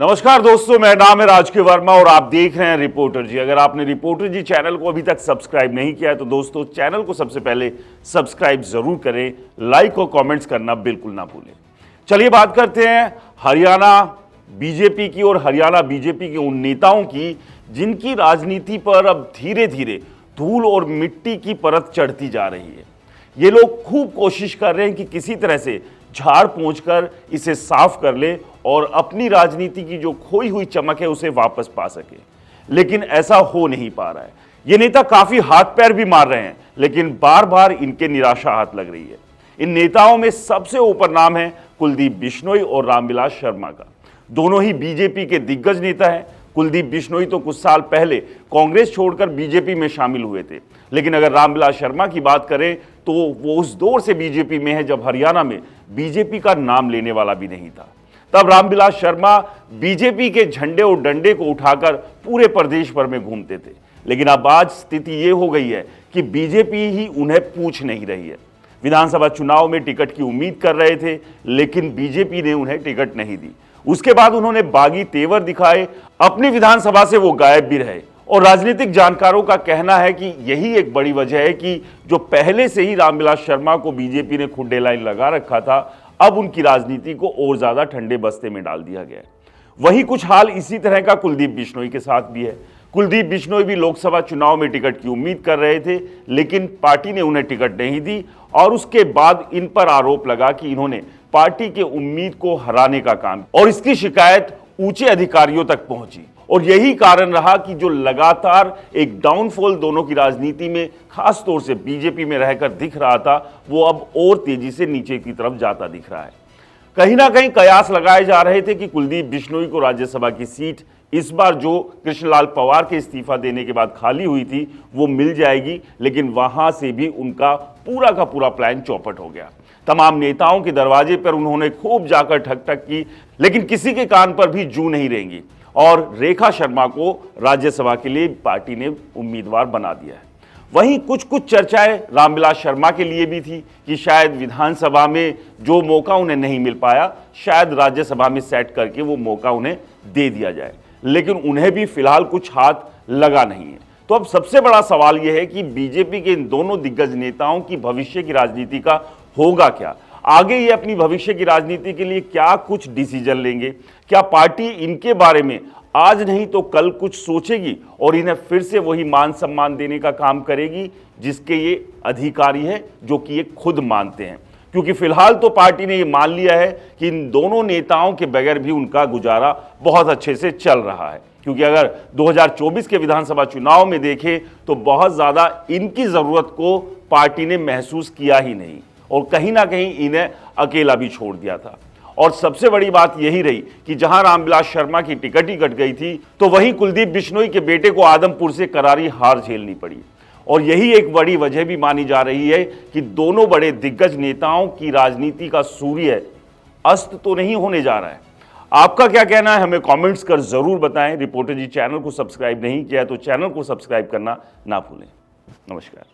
नमस्कार दोस्तों, मेरा नाम है राजकीय वर्मा और आप देख रहे हैं रिपोर्टर जी। अगर आपने रिपोर्टर जी चैनल को अभी तक सब्सक्राइब नहीं किया है तो दोस्तों चैनल को सबसे पहले सब्सक्राइब जरूर करें, लाइक और कमेंट्स करना बिल्कुल ना भूलें। चलिए बात करते हैं हरियाणा बीजेपी की और हरियाणा बीजेपी के उन नेताओं की जिनकी राजनीति पर अब धीरे धीरे धूल और मिट्टी की परत चढ़ती जा रही है। ये लोग खूब कोशिश कर रहे हैं कि किसी तरह से झाड़ पोंछकर इसे साफ कर ले और अपनी राजनीति की जो खोई हुई चमक है उसे वापस पा सके, लेकिन ऐसा हो नहीं पा रहा है। ये नेता काफी हाथ पैर भी मार रहे हैं, लेकिन बार बार इनके निराशा हाथ लग रही है। इन नेताओं में सबसे ऊपर नाम है कुलदीप बिश्नोई और रामविलास शर्मा का। दोनों ही बीजेपी के दिग्गज नेता हैं। कुलदीप बिश्नोई तो कुछ साल पहले कांग्रेस छोड़कर बीजेपी में शामिल हुए थे, लेकिन अगर रामविलास शर्मा की बात करें तो वो उस दौर से बीजेपी में है जब हरियाणा में बीजेपी का नाम लेने वाला भी नहीं था। तब रामविलास शर्मा बीजेपी के झंडे और डंडे को उठाकर पूरे प्रदेश भर में घूमते थे, लेकिन अब आज स्थिति ये हो गई है कि बीजेपी ही उन्हें पूछ नहीं रही है। विधानसभा चुनाव में टिकट की उम्मीद कर रहे थे, लेकिन बीजेपी ने उन्हें टिकट नहीं दी। उसके बाद उन्होंने बागी तेवर दिखाए, अपनी विधानसभा से वो गायब भी रहे। और राजनीतिक जानकारों का कहना है कि यही एक बड़ी वजह है कि जो पहले से ही रामविलास शर्मा को बीजेपी ने खुड्डे लाइन लगा रखा था, अब उनकी राजनीति को और ज्यादा ठंडे बस्ते में डाल दिया गया। वही कुछ हाल इसी तरह का कुलदीप बिश्नोई के साथ भी है। कुलदीप बिश्नोई भी लोकसभा चुनाव में टिकट की उम्मीद कर रहे थे, लेकिन पार्टी ने उन्हें टिकट नहीं दी और उसके बाद इन पर आरोप लगा कि इन्होंने पार्टी के उम्मीद को हराने का काम, और इसकी शिकायत ऊंचे अधिकारियों तक पहुंची। और यही कारण रहा कि जो लगातार एक डाउनफॉल दोनों की राजनीति में खास तौर से बीजेपी में रहकर दिख रहा था, वो अब और तेजी से नीचे की तरफ जाता दिख रहा है। कहीं ना कहीं कयास लगाए जा रहे थे कि कुलदीप बिश्नोई को राज्यसभा की सीट इस बार जो कृष्णलाल पवार के इस्तीफा देने के बाद खाली हुई थी वो मिल जाएगी, लेकिन वहां से भी उनका पूरा का पूरा प्लान चौपट हो गया। तमाम नेताओं के दरवाजे पर उन्होंने खूब जाकर ठक ठक की, लेकिन किसी के कान पर भी जू नहीं रेंगी और रेखा शर्मा को राज्यसभा के लिए पार्टी ने उम्मीदवार बना दिया है। वहीं कुछ चर्चाएं रामविलास शर्मा के लिए भी थी कि शायद विधानसभा में जो मौका उन्हें नहीं मिल पाया, शायद राज्यसभा में सेट करके वो मौका उन्हें दे दिया जाए, लेकिन उन्हें भी फिलहाल कुछ हाथ लगा नहीं है। तो अब सबसे बड़ा सवाल यह है कि बीजेपी के इन दोनों दिग्गज नेताओं की भविष्य की राजनीति का होगा क्या? आगे ये अपनी भविष्य की राजनीति के लिए क्या कुछ डिसीजन लेंगे? क्या पार्टी इनके बारे में आज नहीं तो कल कुछ सोचेगी और इन्हें फिर से वही मान सम्मान देने का काम करेगी जिसके ये अधिकारी हैं, जो कि ये खुद मानते हैं? क्योंकि फिलहाल तो पार्टी ने ये मान लिया है कि इन दोनों नेताओं के बगैर भी उनका गुजारा बहुत अच्छे से चल रहा है। क्योंकि अगर 2024 के विधानसभा चुनाव में देखें तो बहुत ज्यादा इनकी जरूरत को पार्टी ने महसूस किया ही नहीं और कहीं ना कहीं इन्हें अकेला भी छोड़ दिया था। और सबसे बड़ी बात यही रही कि जहां रामविलास शर्मा की टिकट ही कट गई थी, तो वहीं कुलदीप बिश्नोई के बेटे को आदमपुर से करारी हार झेलनी पड़ी। और यही एक बड़ी वजह भी मानी जा रही है कि दोनों बड़े दिग्गज नेताओं की राजनीति का सूर्य अस्त तो नहीं होने जा रहा है। आपका क्या कहना है हमें कमेंट्स कर जरूर बताएं। रिपोर्टर जी चैनल को सब्सक्राइब नहीं किया है तो चैनल को सब्सक्राइब करना ना भूलें। नमस्कार।